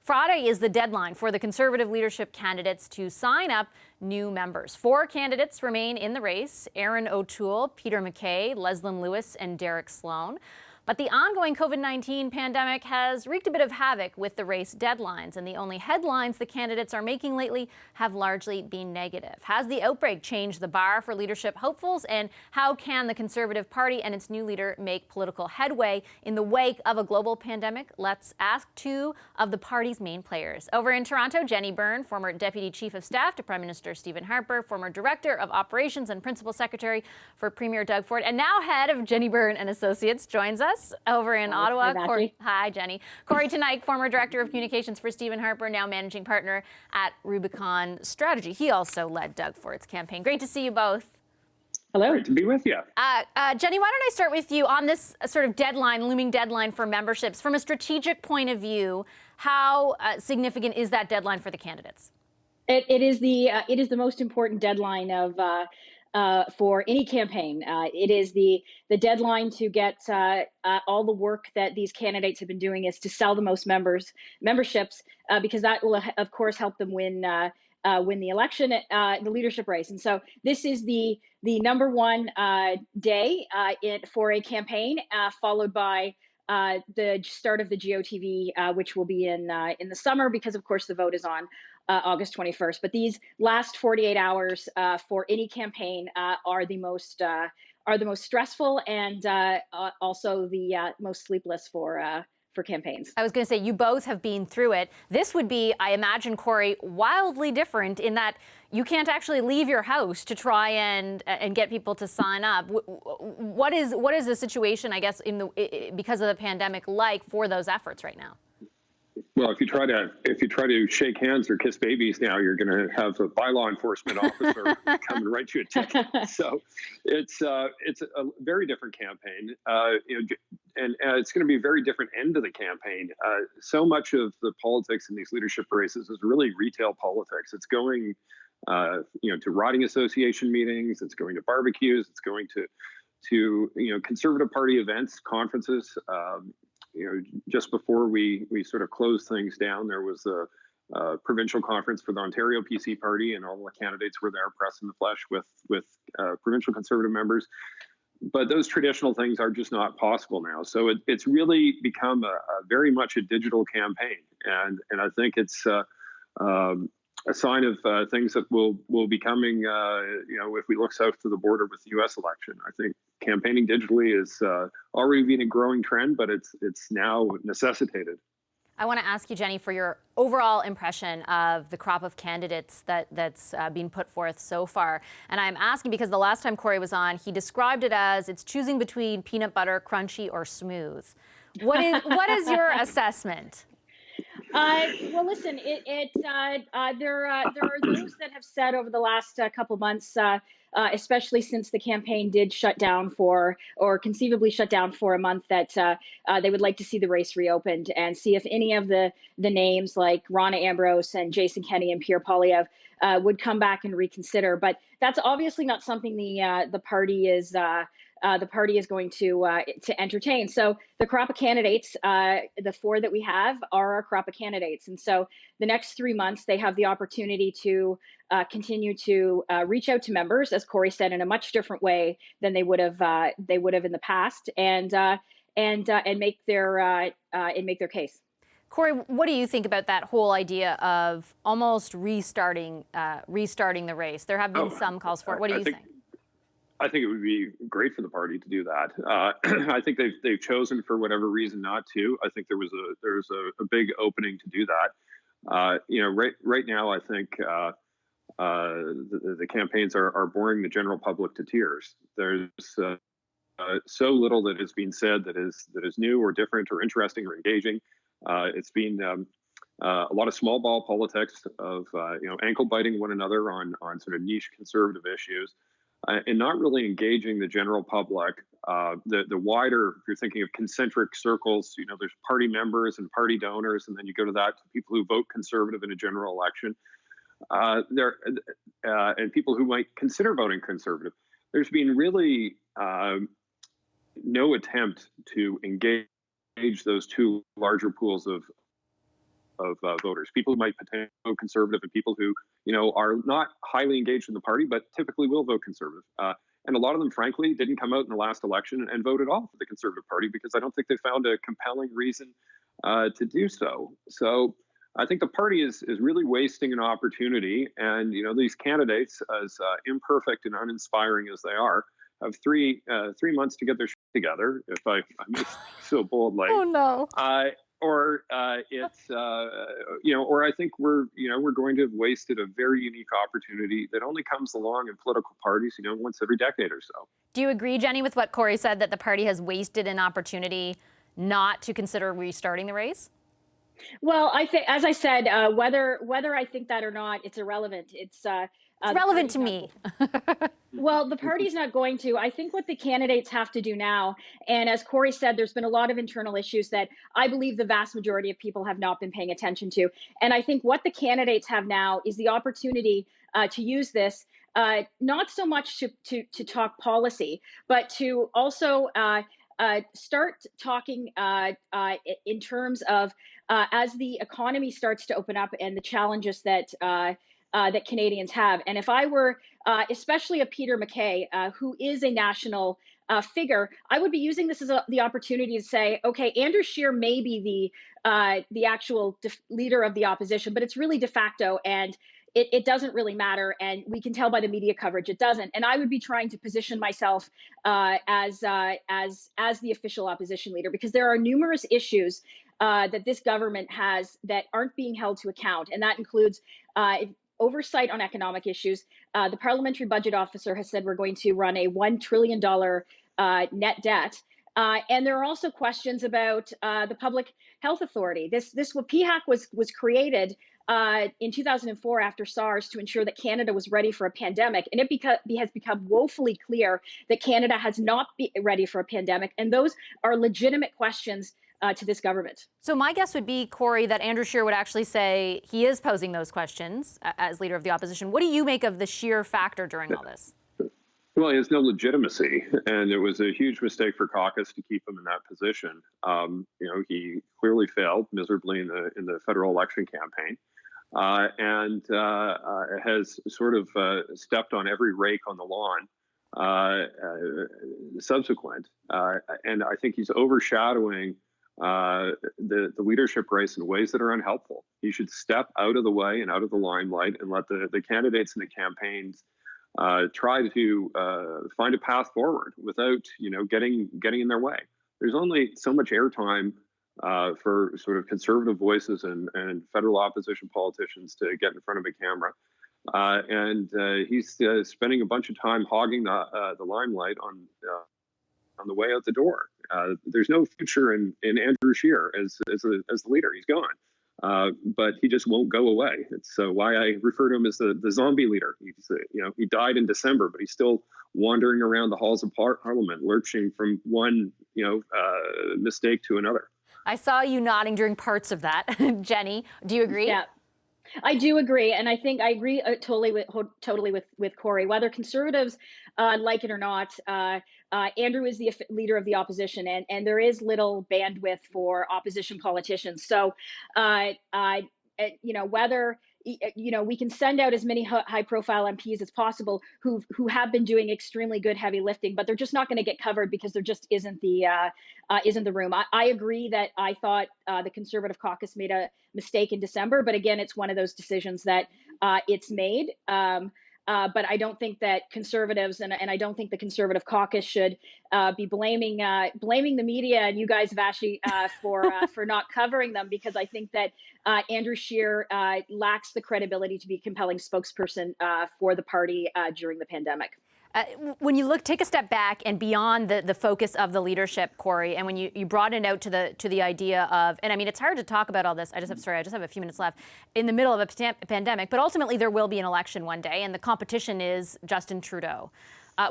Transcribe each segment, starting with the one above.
Friday is the deadline for the Conservative leadership candidates to sign up new members. 4 candidates remain in the race: Erin O'Toole, Peter MacKay, Leslyn Lewis, and Derek Sloan. But the ongoing COVID-19 pandemic has wreaked a bit of havoc with the race deadlines, and the only headlines the candidates are making lately have largely been negative. Has the outbreak changed the bar for leadership hopefuls, and how can the Conservative Party and its new leader make political headway in the wake of a global pandemic? Let's ask 2 of the party's main players. Over in Toronto, Jenni Byrne, former Deputy Chief of Staff to Prime Minister Stephen Harper, former Director of Operations and Principal Secretary for Premier Doug Ford, and now head of Jenni Byrne and Associates, joins us. Over in Ottawa. Hi, Jenny. Kory Teneycke, former Director of Communications for Stephen Harper, now Managing Partner at Rubicon Strategy. He also led Doug Ford's campaign. Great to see you both. Hello. Great to be with you. Jenny, why don't I start with you on this sort of deadline, looming deadline for memberships. From a strategic point of view, how significant is that deadline for the candidates? It is the most important deadline of for any campaign. It is the deadline to get all the work that these candidates have been doing is to sell the most memberships, because that will, of course, help them win the election, the leadership race. And so this is the number one day for a campaign, followed by the start of the GOTV, which will be in the summer, because of course the vote is on August 21st. But these last 48 hours for any campaign are the most stressful and also the most sleepless for campaigns. I was going to say, you both have been through it. This would be, I imagine, Kory, wildly different in that you can't actually leave your house to try and get people to sign up. What is the situation, I guess, because of the pandemic, like for those efforts right now? Well, if you try to shake hands or kiss babies now, you're going to have a bylaw enforcement officer come and write you a ticket. So it's a very different campaign, and it's going to be a very different end of the campaign. So much of the politics in these leadership races is really retail politics. It's going, to riding association meetings. It's going to barbecues. It's going to Conservative Party events, conferences. Just before we sort of closed things down, there was a provincial conference for the Ontario PC Party, and all the candidates were there, press in the flesh with provincial Conservative members. But those traditional things are just not possible now. So it's really become a very much a digital campaign, and I think it's a sign of things that will be coming. If we look south to the border with the U.S. election, I think campaigning digitally is already been a growing trend, but it's now necessitated. I want to ask you, Jenny, for your overall impression of the crop of candidates that's been put forth so far. And I'm asking because the last time Kory was on, he described it as it's choosing between peanut butter, crunchy, or smooth. What is your assessment? Well, listen, there are those that have said over the last couple months, especially since the campaign did shut down or conceivably shut down for a month, that they would like to see the race reopened and see if any of the names like Rona Ambrose and Jason Kenney and Pierre Poilievre would come back and reconsider. But that's obviously not something the party is going to entertain. So the crop of candidates, the 4 that we have, are our crop of candidates. And so the next 3 months, they have the opportunity to continue to reach out to members, as Kory said, in a much different way than they would have in the past, and make their case. Kory, what do you think about that whole idea of almost restarting the race? There have been some calls for it. What do you think? I think it would be great for the party to do that. I think they've chosen for whatever reason not to. I think there's a big opening to do that. Right now, I think the campaigns are boring the general public to tears. There's so little that is being said that is new or different or interesting or engaging. It's been a lot of small ball politics of ankle biting one another on sort of niche conservative issues. And not really engaging the general public. The wider, if you're thinking of concentric circles, there's party members and party donors, and then you go to people who vote Conservative in a general election, and people who might consider voting Conservative. There's been really no attempt to engage those 2 larger pools of of voters, people who might potentially vote Conservative and people who, are not highly engaged in the party, but typically will vote Conservative. And a lot of them, frankly, didn't come out in the last election and vote at all for the Conservative Party because I don't think they found a compelling reason to do so. So I think the party is really wasting an opportunity. And, these candidates, as imperfect and uninspiring as they are, have 3 months to get their shit together, if I may so boldly. Oh, no. Or it's, or I think we're going to have wasted a very unique opportunity that only comes along in political parties, once every decade or so. Do you agree, Jenni, with what Kory said, that the party has wasted an opportunity not to consider restarting the race? Well, I think, as I said, whether I think that or not, it's irrelevant. It's relevant to me. Well, the party's not going to. I think what the candidates have to do now, and as Kory said, there's been a lot of internal issues that I believe the vast majority of people have not been paying attention to. And I think what the candidates have now is the opportunity to use this, not so much to talk policy, but to also start talking in terms of as the economy starts to open up and the challenges that that Canadians have. And if I were especially a Peter MacKay, who is a national figure, I would be using this as the opportunity to say, okay, Andrew Scheer may be the actual leader of the opposition, but it's really de facto, and it doesn't really matter. And we can tell by the media coverage it doesn't. And I would be trying to position myself as the official opposition leader, because there are numerous issues that this government has that aren't being held to account, and that includes oversight on economic issues. The Parliamentary Budget Officer has said we're going to run a $1 trillion net debt. And there are also questions about the Public Health Authority. This PHAC was created in 2004 after SARS to ensure that Canada was ready for a pandemic. And it has become woefully clear that Canada has not been ready for a pandemic. And those are legitimate questions to this government. So my guess would be, Kory, that Andrew Scheer would actually say he is posing those questions as leader of the opposition. What do you make of the Scheer factor during all this? Well, he has no legitimacy, and it was a huge mistake for caucus to keep him in that position. He clearly failed miserably in the federal election campaign, and has sort of stepped on every rake on the lawn subsequent. And I think he's overshadowing the leadership race in ways that are unhelpful. He should step out of the way and out of the limelight and let the candidates in the campaigns try to find a path forward without, getting in their way. There's only so much airtime for sort of conservative voices and federal opposition politicians to get in front of a camera. And he's spending a bunch of time hogging the limelight on the way out the door. There's no future in Andrew Scheer as the leader. He's gone. But he just won't go away. It's why I refer to him as the zombie leader. He's, he died in December, but he's still wandering around the halls of Parliament, lurching from one, mistake to another. I saw you nodding during parts of that. Jenni, do you agree? Yeah. I do agree, and I think I agree totally with Kory. Whether Conservatives like it or not, Andrew is the leader of the opposition, and there is little bandwidth for opposition politicians. So, whether we can send out as many high-profile MPs as possible who have been doing extremely good heavy lifting, but they're just not going to get covered because there just isn't the room. I agree that I thought the Conservative caucus made a mistake in December, but again, it's one of those decisions that it's made. But I don't think that Conservatives and I don't think the Conservative caucus should be blaming the media and you guys, Vashi, for not covering them, because I think that Andrew Scheer lacks the credibility to be a compelling spokesperson for the party during the pandemic. When you take a step back and beyond the focus of the leadership, Kory, and when you broaden it out to the idea of, and I mean, it's hard to talk about all this. I just have a few minutes left in the middle of a pandemic, but ultimately there will be an election one day, and the competition is Justin Trudeau.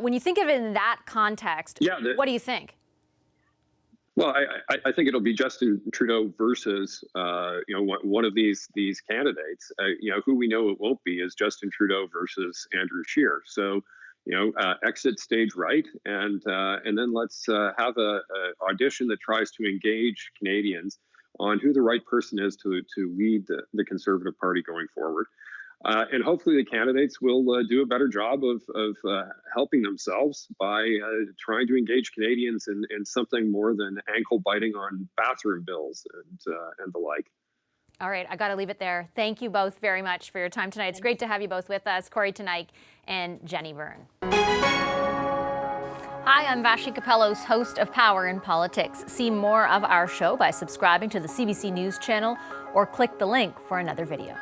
When you think of it in that context, what do you think? Well, I think it'll be Justin Trudeau versus one of these candidates. Who we know it won't be is Justin Trudeau versus Andrew Scheer. So. Exit stage right, and then let's have a audition that tries to engage Canadians on who the right person is to lead the Conservative Party going forward. And hopefully the candidates will do a better job of helping themselves by trying to engage Canadians in something more than ankle biting on bathroom bills and the like. All right, I got to leave it there. Thank you both very much for your time tonight. It's great to have you both with us, Kory Teneycke and Jenni Byrne. Hi, I'm Vashi Capellos, host of Power in Politics. See more of our show by subscribing to the CBC News channel or click the link for another video.